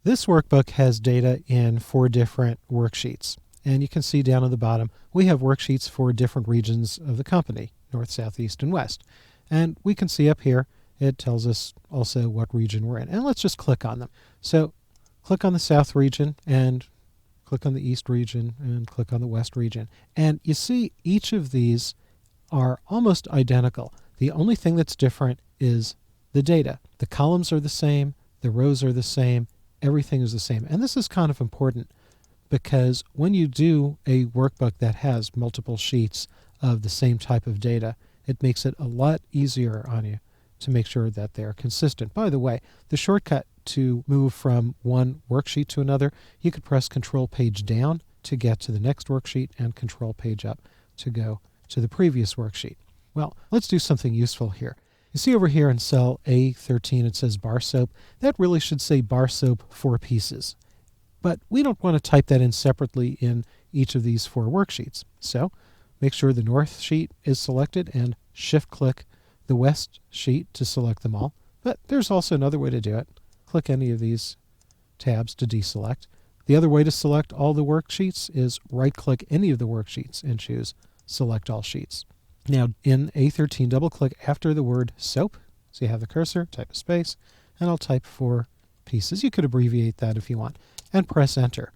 This workbook has data in 4 different worksheets. And you can see down at the bottom, we have worksheets for different regions of the company, north, south, east, and west. And we can see up here, it tells us also what region we're in. And let's just click on them. So click on the south region and click on the east region and click on the west region. And you see each of these are almost identical. The only thing that's different is the data. The columns are the same, the rows are the same, everything is the same. And this is kind of important because when you do a workbook that has multiple sheets of the same type of data, it makes it a lot easier on you to make sure that they're consistent. By the way, the shortcut to move from one worksheet to another, you could press Control Page down to get to the next worksheet and Control Page up to go to the previous worksheet. Well, let's do something useful here. You see over here in cell A13 it says bar soap. That really should say bar soap 4 pieces. But we don't want to type that in separately in each of these 4 worksheets. So make sure the north sheet is selected and shift-click the west sheet to select them all. But there's also another way to do it. Click any of these tabs to deselect. The other way to select all the worksheets is right-click any of the worksheets and choose Select All Sheets. Now in A13, double-click after the word soap. So you have the cursor, type a space, and I'll type 4 pieces. You could abbreviate that if you want. And press Enter.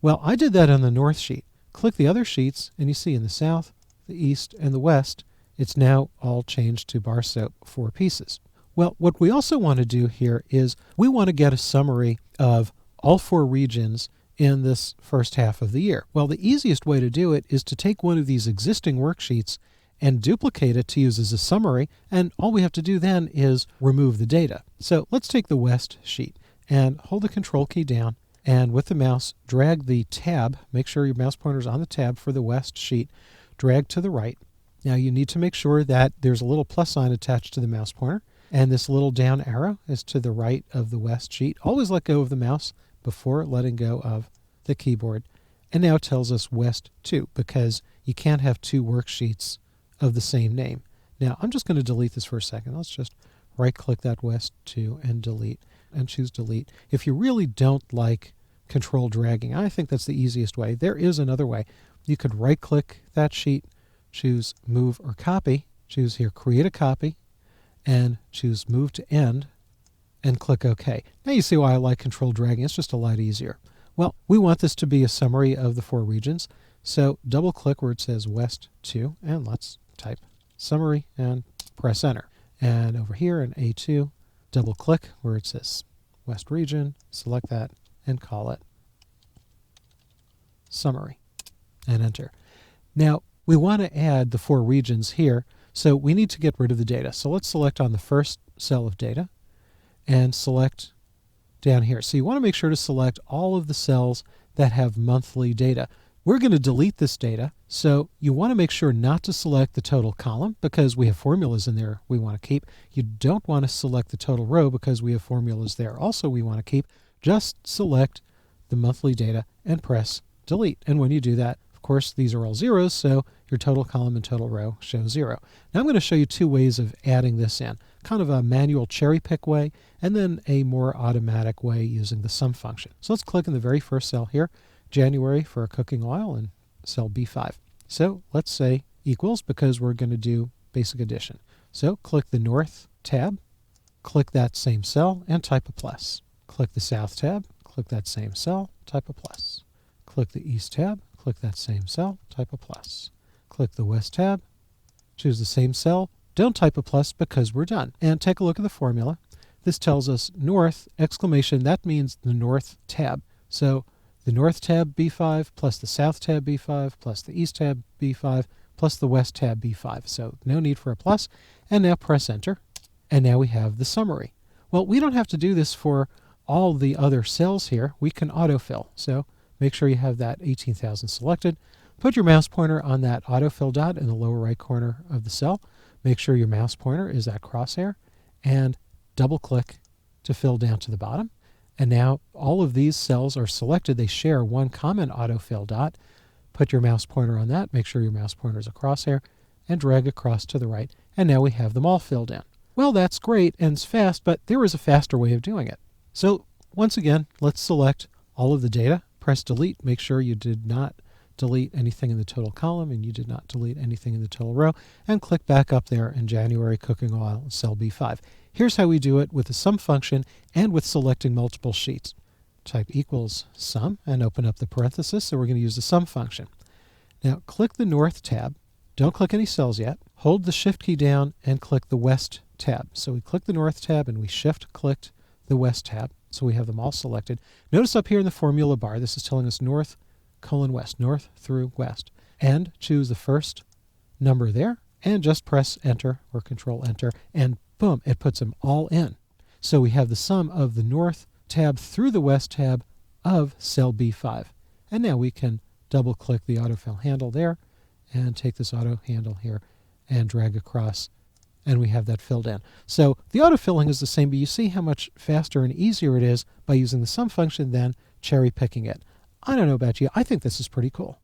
Well, I did that on the north sheet. Click the other sheets, and you see in the south, the east, and the west, it's now all changed to bar soap 4 pieces. Well, what we also want to do here is we want to get a summary of all 4 regions in this first half of the year. Well, the easiest way to do it is to take one of these existing worksheets and duplicate it to use as a summary, and all we have to do then is remove the data. So let's take the west sheet and hold the Control key down, and with the mouse, drag the tab, make sure your mouse pointer is on the tab for the west sheet, drag to the right. Now you need to make sure that there's a little plus sign attached to the mouse pointer, and this little down arrow is to the right of the west sheet. Always let go of the mouse before letting go of the keyboard. And now it tells us West 2 because you can't have 2 worksheets of the same name. Now I'm just going to delete this for a second. Let's just right-click that West 2 and delete, and choose Delete. If you really don't like control dragging, I think that's the easiest way. There is another way. You could right-click that sheet, choose Move or Copy, choose here Create a Copy, and choose Move to End, and click OK. Now you see why I like control dragging. It's just a lot easier. Well, we want this to be a summary of the 4 regions, so double-click where it says West 2, and let's type Summary and press Enter. And over here in A2, double-click where it says West Region, select that, and call it Summary, and Enter. Now, we want to add the 4 regions here, so we need to get rid of the data. So let's select on the first cell of data, and select down here. So you want to make sure to select all of the cells that have monthly data. We're going to delete this data, so you want to make sure not to select the total column because we have formulas in there we want to keep. You don't want to select the total row because we have formulas there also we want to keep. Just select the monthly data and press Delete. And when you do that, of course, these are all zeros, so your total column and total row show 0. Now I'm going to show you 2 ways of adding this in. Kind of a manual cherry pick way, and then a more automatic way using the sum function. So let's click in the very first cell here, January for cooking oil, and cell B5. So let's say equals because we're going to do basic addition. So click the North tab, click that same cell, and type a plus. Click the South tab, click that same cell, type a plus. Click the East tab, click that same cell, type a plus. Click the West tab, choose the same cell, don't type a plus because we're done. And take a look at the formula. This tells us North, exclamation, that means the North tab. So the North tab B5 plus the South tab B5 plus the East tab B5 plus the West tab B5. So no need for a plus. And now press Enter. And now we have the summary. Well, we don't have to do this for all the other cells here. We can autofill. So make sure you have that 18,000 selected. Put your mouse pointer on that autofill dot in the lower right corner of the cell. Make sure your mouse pointer is that crosshair, and double-click to fill down to the bottom. And now all of these cells are selected. They share one common autofill dot. Put your mouse pointer on that. Make sure your mouse pointer is a crosshair, and drag across to the right. And now we have them all filled in. Well, that's great and it's fast, but there is a faster way of doing it. So once again, let's select all of the data, press delete, make sure you did not delete anything in the total column and you did not delete anything in the total row, and click back up there in January cooking oil, cell B5. Here's how we do it with the sum function and with selecting multiple sheets. Type equals sum and open up the parenthesis, so we're going to use the sum function. Now click the North tab. Don't click any cells yet. Hold the Shift key down and click the West tab. So we click the North tab and we Shift-clicked the West tab, so we have them all selected. Notice up here in the formula bar, this is telling us North, West, North through West. And choose the first number there and just press Enter or Control Enter, and boom, it puts them all in. So we have the sum of the North tab through the West tab of cell B5. And now we can double click the autofill handle there and take this auto handle here and drag across, and we have that filled in. So the autofilling is the same, but you see how much faster and easier it is by using the sum function than cherry picking it. I don't know about you, I think this is pretty cool.